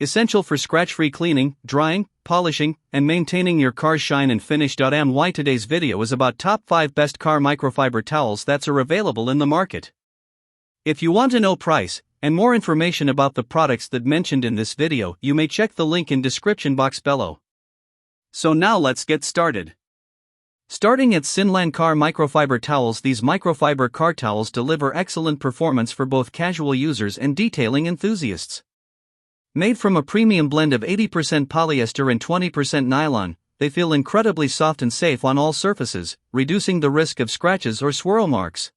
essential for scratch-free cleaning, drying, polishing, and maintaining your car's shine and finish. Today's video is about top 5 best car microfiber towels that are available in the market. If you want to know price and more information about the products that mentioned in this video, you may check the link in description box below. So now let's get started. Starting at Sinland Car Microfiber Towels. These microfiber car towels deliver excellent performance for both casual users and detailing enthusiasts. Made from a premium blend of 80% polyester and 20% nylon, they feel incredibly soft and safe on all surfaces, reducing the risk of scratches or swirl marks.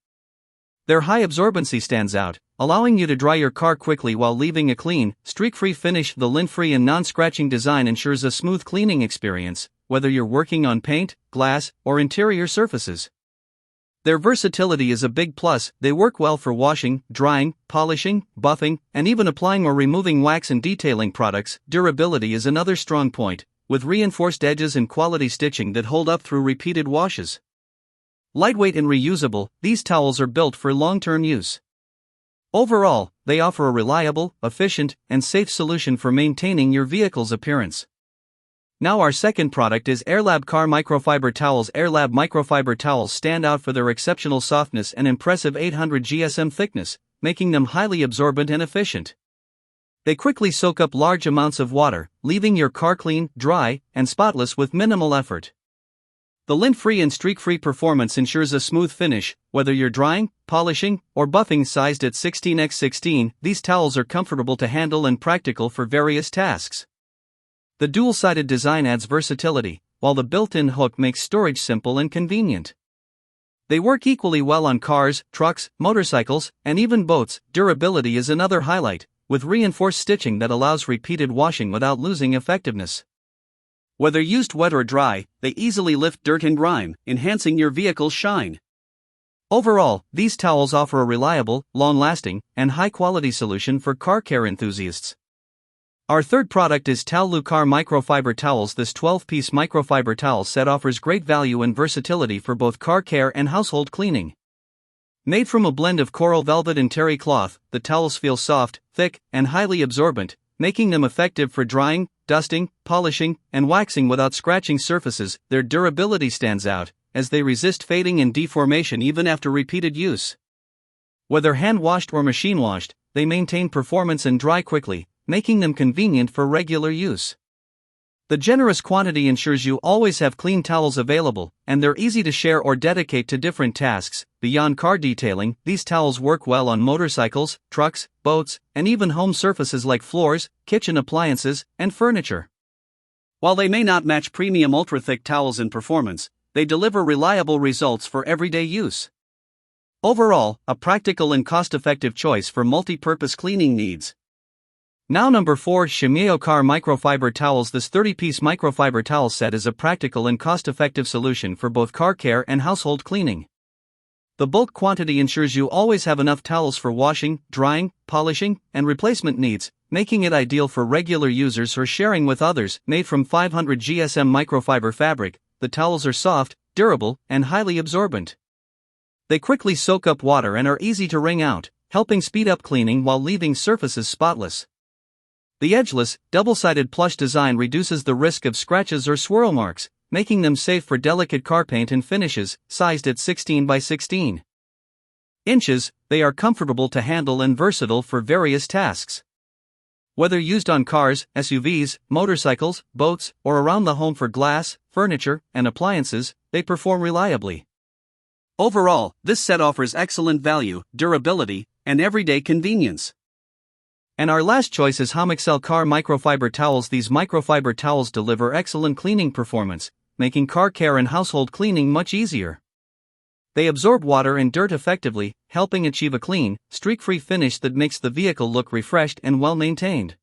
Their high absorbency stands out, allowing you to dry your car quickly while leaving a clean, streak-free finish. The lint-free and non-scratching design ensures a smooth cleaning experience, whether you're working on paint, glass, or interior surfaces. Their versatility is a big plus. They work well for washing, drying, polishing, buffing, and even applying or removing wax and detailing products. Durability is another strong point, with reinforced edges and quality stitching that hold up through repeated washes. Lightweight and reusable, these towels are built for long-term use. Overall, they offer a reliable, efficient, and safe solution for maintaining your vehicle's appearance. Now our second product is Airlab Car Microfiber Towels. Airlab microfiber towels stand out for their exceptional softness and impressive 800 GSM thickness, making them highly absorbent and efficient. They quickly soak up large amounts of water, leaving your car clean, dry, and spotless with minimal effort. The lint-free and streak-free performance ensures a smooth finish, whether you're drying, polishing, or buffing. Sized at 16x16, these towels are comfortable to handle and practical for various tasks. The dual-sided design adds versatility, while the built-in hook makes storage simple and convenient. They work equally well on cars, trucks, motorcycles, and even boats. Durability is another highlight, with reinforced stitching that allows repeated washing without losing effectiveness. Whether used wet or dry, they easily lift dirt and grime, enhancing your vehicle's shine. Overall, these towels offer a reliable, long-lasting, and high-quality solution for car care enthusiasts. Our third product is Tallew Car Microfiber Towels. This 12-piece microfiber towel set offers great value and versatility for both car care and household cleaning. Made from a blend of coral velvet and terry cloth, the towels feel soft, thick, and highly absorbent, making them effective for drying, dusting, polishing, and waxing without scratching surfaces. Their durability stands out, as they resist fading and deformation even after repeated use. Whether hand-washed or machine-washed, they maintain performance and dry quickly, making them convenient for regular use. The generous quantity ensures you always have clean towels available, and they're easy to share or dedicate to different tasks. Beyond car detailing, these towels work well on motorcycles, trucks, boats, and even home surfaces like floors, kitchen appliances, and furniture. While they may not match premium ultra-thick towels in performance, they deliver reliable results for everyday use. Overall, a practical and cost-effective choice for multi-purpose cleaning needs. Now number 4, Shimeyao Car Microfiber Towels. This 30-piece microfiber towel set is a practical and cost-effective solution for both car care and household cleaning. The bulk quantity ensures you always have enough towels for washing, drying, polishing, and replacement needs, making it ideal for regular users or sharing with others. Made from 500 GSM microfiber fabric, the towels are soft, durable, and highly absorbent. They quickly soak up water and are easy to wring out, helping speed up cleaning while leaving surfaces spotless. The edgeless, double-sided plush design reduces the risk of scratches or swirl marks, making them safe for delicate car paint and finishes. Sized at 16 by 16 inches, they are comfortable to handle and versatile for various tasks. Whether used on cars, SUVs, motorcycles, boats, or around the home for glass, furniture, and appliances, they perform reliably. Overall, this set offers excellent value, durability, and everyday convenience. And our last choice is Homexcel Car Microfiber Towels. These microfiber towels deliver excellent cleaning performance, making car care and household cleaning much easier. They absorb water and dirt effectively, helping achieve a clean, streak-free finish that makes the vehicle look refreshed and well-maintained.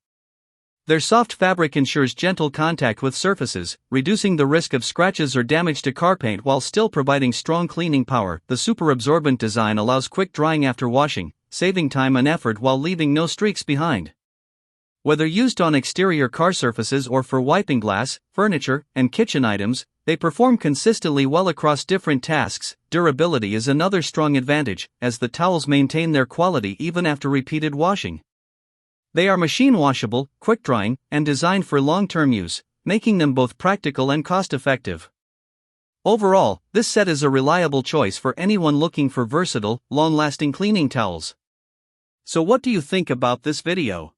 Their soft fabric ensures gentle contact with surfaces, reducing the risk of scratches or damage to car paint while still providing strong cleaning power. The super absorbent design allows quick drying after washing, saving time and effort while leaving no streaks behind. Whether used on exterior car surfaces or for wiping glass, furniture, and kitchen items, they perform consistently well across different tasks. Durability is another strong advantage, as the towels maintain their quality even after repeated washing. They are machine washable, quick drying, and designed for long-term use, making them both practical and cost-effective. Overall, this set is a reliable choice for anyone looking for versatile, long-lasting cleaning towels. So what do you think about this video?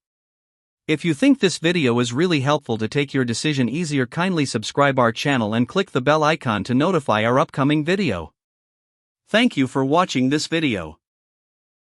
If you think this video is really helpful to take your decision easier, kindly subscribe our channel and click the bell icon to notify our upcoming video. Thank you for watching this video.